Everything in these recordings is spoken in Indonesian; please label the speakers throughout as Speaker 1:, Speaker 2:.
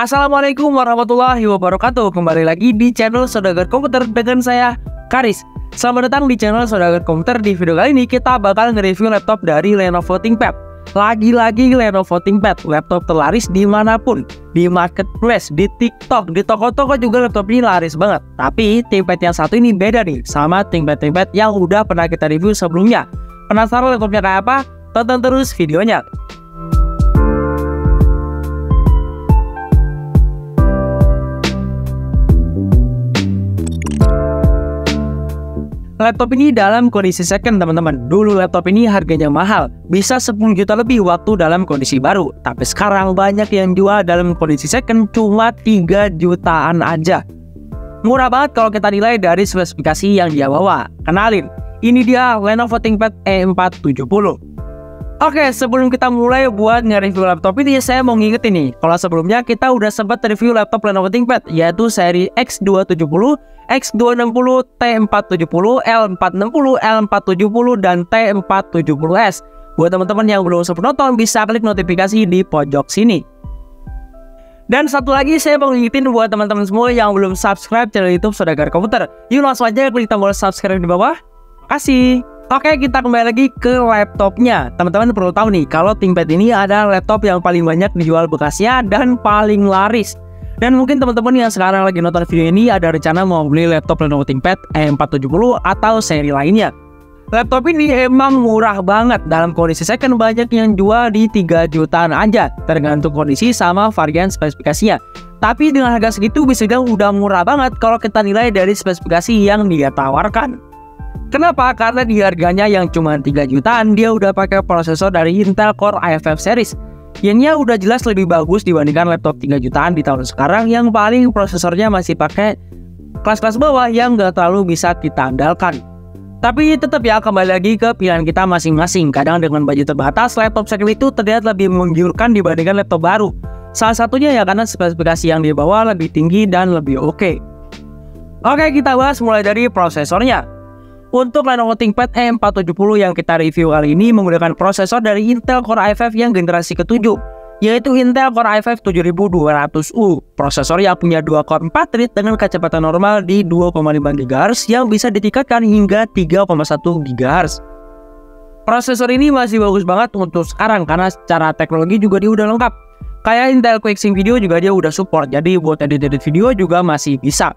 Speaker 1: Assalamualaikum warahmatullahi wabarakatuh. Kembali lagi di channel Saudagar Komputer dengan saya, Karis. Selamat datang di channel Saudagar Komputer. Di video kali ini kita bakal nge-review laptop dari Lenovo ThinkPad. Lagi-lagi Lenovo ThinkPad, laptop terlaris dimanapun, di marketplace, di TikTok, di toko-toko juga laptop ini laris banget. Tapi ThinkPad yang satu ini beda nih sama ThinkPad yang udah pernah kita review sebelumnya. Penasaran laptopnya kayak apa? Tonton terus videonya. Laptop ini dalam kondisi second teman-teman. Dulu laptop ini harganya mahal, bisa 10 juta lebih waktu dalam kondisi baru. Tapi sekarang banyak yang jual dalam kondisi second cuma 3 jutaan aja. Murah banget kalau kita nilai dari spesifikasi yang dia bawa. Kenalin, ini dia Lenovo ThinkPad E470. Oke, sebelum kita mulai buat nge-review laptop ini, saya mau ngingetin nih, kalau sebelumnya kita udah sempat review laptop Lenovo ThinkPad, yaitu seri X270, X260, T470, L460, L470, dan T470S. Buat teman-teman yang belum sempat nonton, bisa klik notifikasi di pojok sini. Dan satu lagi, saya mau ngingetin buat teman-teman semua yang belum subscribe channel YouTube Saudagar Komputer. Yuk langsung aja klik tombol subscribe di bawah. Kasih. Oke, kita kembali lagi ke laptopnya. Teman-teman perlu tahu nih, kalau ThinkPad ini ada laptop yang paling banyak dijual bekasnya dan paling laris. Dan mungkin teman-teman yang sekarang lagi nonton video ini ada rencana mau beli laptop Lenovo ThinkPad E470 atau seri lainnya. Laptop ini emang murah banget, dalam kondisi second banyak yang jual di 3 jutaan aja, tergantung kondisi sama varian spesifikasinya. Tapi dengan harga segitu bisa dibilang udah murah banget kalau kita nilai dari spesifikasi yang dia tawarkan. Kenapa? Karena di harganya yang cuma 3 jutaan, dia udah pakai prosesor dari Intel Core i5 series. Yang udah jelas lebih bagus dibandingkan laptop 3 jutaan di tahun sekarang yang paling prosesornya masih pakai kelas-kelas bawah yang gak terlalu bisa kita andalkan. Tapi tetap ya, kembali lagi ke pilihan kita masing-masing. Kadang dengan budget terbatas, laptop second itu terlihat lebih menggiurkan dibandingkan laptop baru. Salah satunya ya karena spesifikasi yang dibawa lebih tinggi dan lebih oke. Oke, kita bahas mulai dari prosesornya. Untuk Lenovo ThinkPad E470 yang kita review kali ini menggunakan prosesor dari Intel Core i5 yang generasi ke-7, yaitu Intel Core i5 7200U. Prosesor yang punya 2 core 4 thread dengan kecepatan normal di 2,5 GHz yang bisa ditingkatkan hingga 3,1 GHz. Prosesor ini masih bagus banget untuk sekarang karena secara teknologi juga dia udah lengkap. Kayak Intel QuickSync Video juga dia udah support, jadi buat edit-edit video juga masih bisa.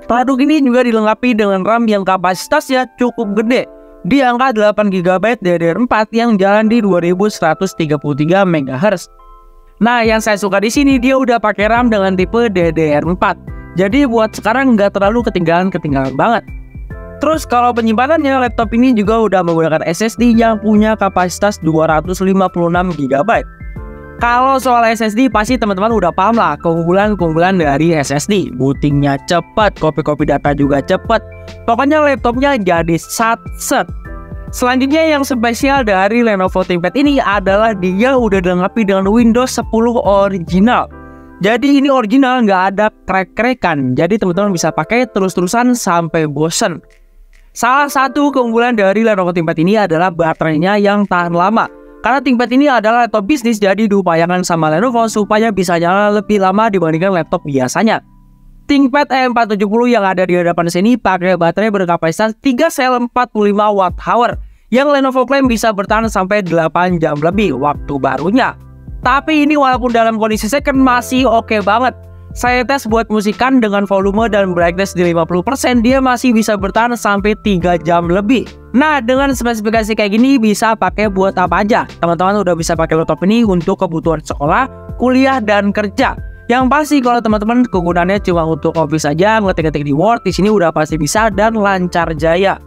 Speaker 1: Produk ini juga dilengkapi dengan RAM yang kapasitasnya cukup gede, di angka 8GB DDR4 yang jalan di 2133 MHz. Nah, yang saya suka di sini dia udah pakai RAM dengan tipe DDR4. Jadi buat sekarang nggak terlalu ketinggalan banget. Terus kalau penyimpanannya, laptop ini juga udah menggunakan SSD yang punya kapasitas 256GB. Kalau soal SSD pasti teman-teman udah paham lah keunggulan dari SSD. Bootingnya cepat, copy data juga cepat. Pokoknya laptopnya jadi satset. Selanjutnya yang spesial dari Lenovo ThinkPad ini adalah dia udah dilengkapi dengan Windows 10 original. Jadi ini original, nggak ada crack-crackan. Jadi teman-teman bisa pakai terus-terusan sampai bosen. Salah satu keunggulan dari Lenovo ThinkPad ini adalah baterainya yang tahan lama. Karena ThinkPad ini adalah laptop bisnis, jadi diupayakan sama Lenovo supaya bisa nyala lebih lama dibandingkan laptop biasanya. ThinkPad E470 yang ada di hadapan sini pakai baterai berkapasitas 3 sel 45 Wh yang Lenovo klaim bisa bertahan sampai 8 jam lebih waktu barunya. Tapi ini walaupun dalam kondisi second masih oke banget. Saya tes buat musikan dengan volume dan brightness di 50%, dia masih bisa bertahan sampai 3 jam lebih. Nah, dengan spesifikasi kayak gini bisa pakai buat apa aja. Teman-teman udah bisa pakai laptop ini untuk kebutuhan sekolah, kuliah, dan kerja. Yang pasti kalau teman-teman kegunaannya cuma untuk office saja, ngetik-ngetik di Word, di sini udah pasti bisa dan lancar jaya.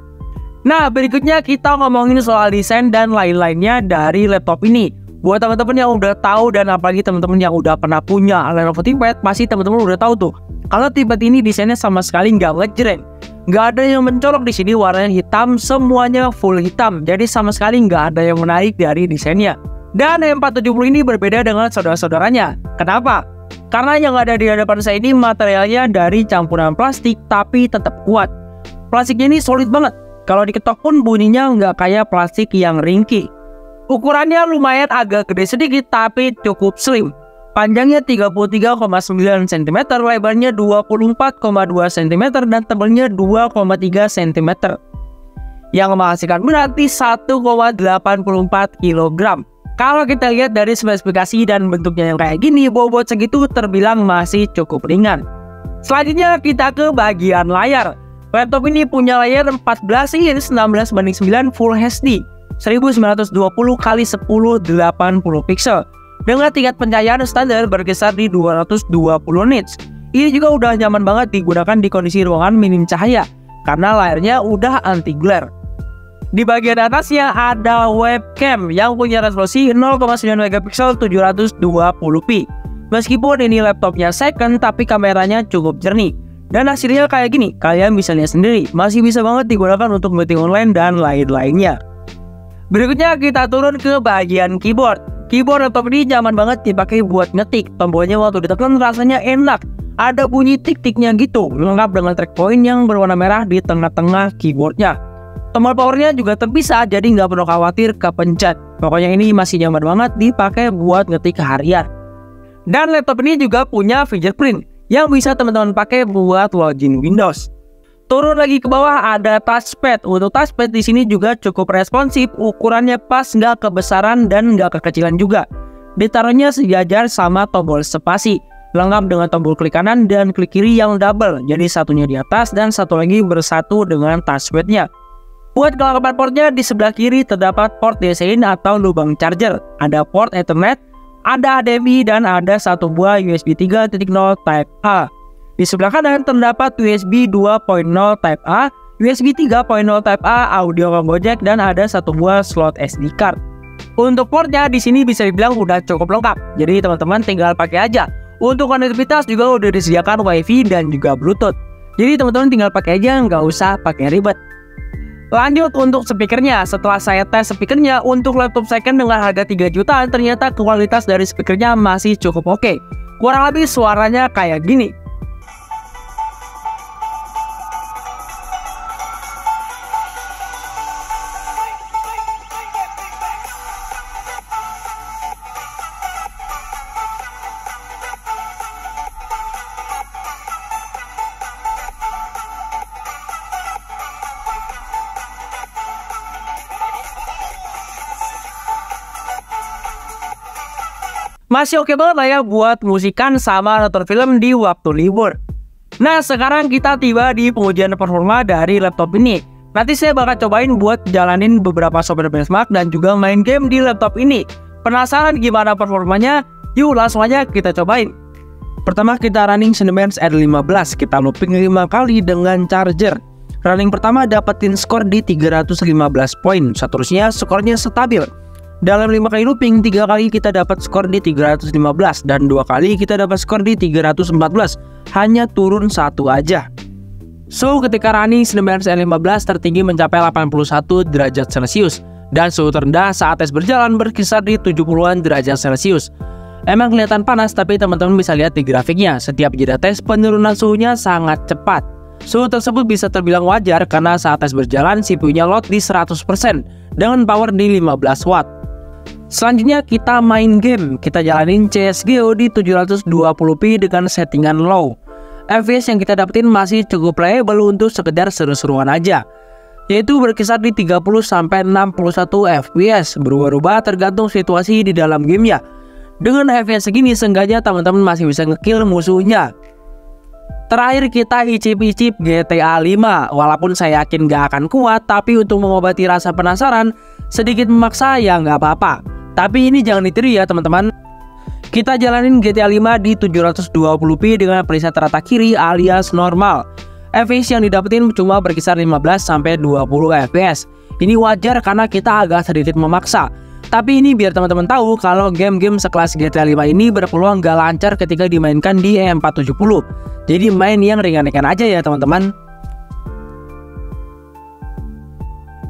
Speaker 1: Nah, berikutnya kita ngomongin soal desain dan lain-lainnya dari laptop ini. Buat teman-teman yang udah tahu dan apalagi teman-teman yang udah pernah punya Lenovo ThinkPad, pasti teman-teman udah tahu tuh. Kalau ThinkPad ini desainnya sama sekali nggak ngejreng, nggak ada yang mencolok di sini, warnanya hitam, semuanya full hitam. Jadi sama sekali nggak ada yang menarik dari desainnya. Dan E470 ini berbeda dengan saudara-saudaranya. Kenapa? Karena yang ada di hadapan saya ini materialnya dari campuran plastik tapi tetap kuat. Plastiknya ini solid banget. Kalau diketok pun bunyinya nggak kayak plastik yang ringkih. Ukurannya lumayan agak gede sedikit tapi cukup slim. Panjangnya 33,9 cm, lebarnya 24,2 cm, dan tebalnya 2,3 cm. Yang menghasilkan berat di 1,84 kg. Kalau kita lihat dari spesifikasi dan bentuknya yang kayak gini, bobot segitu terbilang masih cukup ringan. Selanjutnya kita ke bagian layar. Laptop ini punya layar 14 inch 16:9 Full HD 1920 x 1080 pixel dengan tingkat pencahayaan standar berkisar di 220 nits. Ini juga udah nyaman banget digunakan di kondisi ruangan minim cahaya karena layarnya udah anti glare. Di bagian atasnya ada webcam yang punya resolusi 0,9 megapiksel 720p. Meskipun ini laptopnya second, tapi kameranya cukup jernih. Dan hasilnya kayak gini, kalian bisa lihat sendiri, masih bisa banget digunakan untuk meeting online dan lain-lainnya. Berikutnya kita turun ke bagian keyboard. Keyboard laptop ini nyaman banget dipakai buat ngetik. Tombolnya waktu ditekan rasanya enak. Ada bunyi tik-tiknya gitu, lengkap dengan track point yang berwarna merah di tengah-tengah keyboardnya. Tombol powernya juga terpisah, jadi nggak perlu khawatir kepencet. Pokoknya ini masih nyaman banget dipakai buat ngetik harian. Dan laptop ini juga punya fingerprint yang bisa teman-teman pakai buat login Windows. Turun lagi ke bawah ada touchpad. Untuk touchpad di sini juga cukup responsif, ukurannya pas, nggak kebesaran dan nggak kekecilan juga. Ditaruhnya sejajar sama tombol spasi, lengkap dengan tombol klik kanan dan klik kiri yang double. Jadi satunya di atas dan satu lagi bersatu dengan touchpadnya. Buat kelengkapan portnya, di sebelah kiri terdapat port DC-in atau lubang charger. Ada port Ethernet, ada HDMI, dan ada satu buah USB 3.0 Type A. Di sebelah kanan terdapat USB 2.0 Type A, USB 3.0 Type A, audio combo jack, dan ada satu buah slot SD card. Untuk portnya di sini bisa dibilang udah cukup lengkap. Jadi teman-teman tinggal pakai aja. Untuk konektivitas juga udah disediakan WiFi dan juga Bluetooth. Jadi teman-teman tinggal pakai aja, nggak usah pakai ribet. Lanjut untuk speakernya. Setelah saya tes speakernya untuk laptop second dengan harga 3 jutaan, ternyata kualitas dari speakernya masih cukup oke. Kurang lebih suaranya kayak gini. Masih oke banget lah ya buat musikan sama nonton film di waktu libur. Nah, sekarang kita tiba di pengujian performa dari laptop ini. Nanti saya bakal cobain buat jalanin beberapa software benchmark dan juga main game di laptop ini. Penasaran gimana performanya? Yuk langsung aja kita cobain. Pertama kita running Cinebench R15, kita looping 5 kali dengan charger. Running pertama dapetin skor di 315 poin, seterusnya skornya stabil. Dalam 5 kali looping, 3 kali kita dapat skor di 315 dan 2 kali kita dapat skor di 314. Hanya turun 1 aja. Suhu ketika running Cinebench R15 tertinggi mencapai 81 derajat Celcius dan suhu terendah saat tes berjalan berkisar di 70-an derajat Celcius. Emang kelihatan panas, tapi teman-teman bisa lihat di grafiknya, setiap jeda tes penurunan suhunya sangat cepat. Suhu tersebut bisa terbilang wajar karena saat tes berjalan CPU-nya load di 100% dengan power di 15 watt. Selanjutnya kita main game. Kita jalanin CSGO di 720p dengan settingan low. FPS yang kita dapetin masih cukup playable untuk sekedar seru-seruan aja, yaitu berkisar di 30-61 FPS, berubah-ubah tergantung situasi di dalam gamenya. Dengan FPS segini seenggaknya teman-teman masih bisa ngekill musuhnya. Terakhir kita icip-icip GTA 5. Walaupun saya yakin gak akan kuat, tapi untuk mengobati rasa penasaran, sedikit memaksa ya nggak apa-apa. Tapi ini jangan ditiru ya teman-teman. Kita jalanin GTA 5 di 720p dengan preset rata kiri alias normal. FPS yang didapetin cuma berkisar 15-20 FPS. Ini wajar karena kita agak sedikit memaksa. Tapi ini biar teman-teman tahu kalau game-game sekelas GTA 5 ini berpeluang gak lancar ketika dimainkan di 470. Jadi main yang ringan-ringan aja ya teman-teman.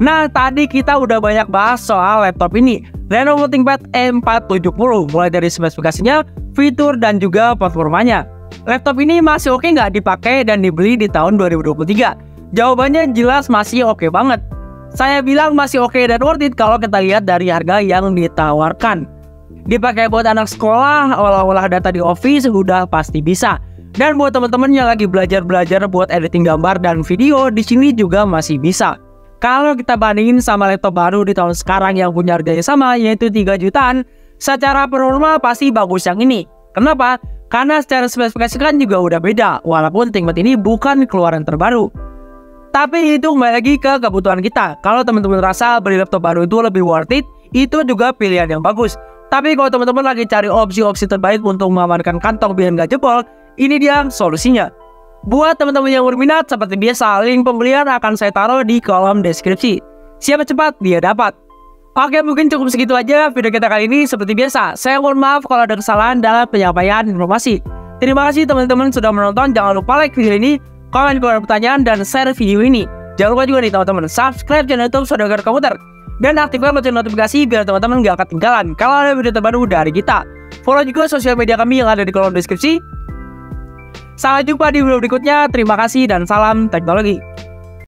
Speaker 1: Nah, tadi kita udah banyak bahas soal laptop ini, Lenovo ThinkPad M470, mulai dari spesifikasinya, fitur, dan juga performanya. Laptop ini masih oke nggak dipakai dan dibeli di tahun 2023? Jawabannya jelas masih oke banget. Saya bilang masih oke dan worth it kalau kita lihat dari harga yang ditawarkan. Dipakai buat anak sekolah, olah-olah data di office udah pasti bisa. Dan buat teman-teman yang lagi belajar buat editing gambar dan video, di sini juga masih bisa. Kalau kita bandingin sama laptop baru di tahun sekarang yang punya harganya sama, yaitu 3 jutaan, secara performa pasti bagus yang ini. Kenapa? Karena secara spesifikasi kan juga udah beda, walaupun ThinkPad ini bukan keluaran terbaru. Tapi itu kembali lagi ke kebutuhan kita. Kalau teman-teman rasa beli laptop baru itu lebih worth it, itu juga pilihan yang bagus. Tapi kalau teman-teman lagi cari opsi-opsi terbaik untuk mengamankan kantong biar nggak jebol, ini dia solusinya. Buat teman-teman yang berminat, seperti biasa, link pembelian akan saya taruh di kolom deskripsi. Siapa cepat, dia dapat. Oke, mungkin cukup segitu aja video kita kali ini. Seperti biasa, saya mohon maaf kalau ada kesalahan dalam penyampaian informasi. Terima kasih teman-teman sudah menonton. Jangan lupa like video ini, komen kalau ada pertanyaan, dan share video ini. Jangan lupa juga nih teman-teman, subscribe channel YouTube Saudagar Komputer, dan aktifkan lonceng notifikasi biar teman-teman gak ketinggalan kalau ada video terbaru dari kita. Follow juga sosial media kami yang ada di kolom deskripsi. Sampai jumpa di video berikutnya. Terima kasih dan salam teknologi.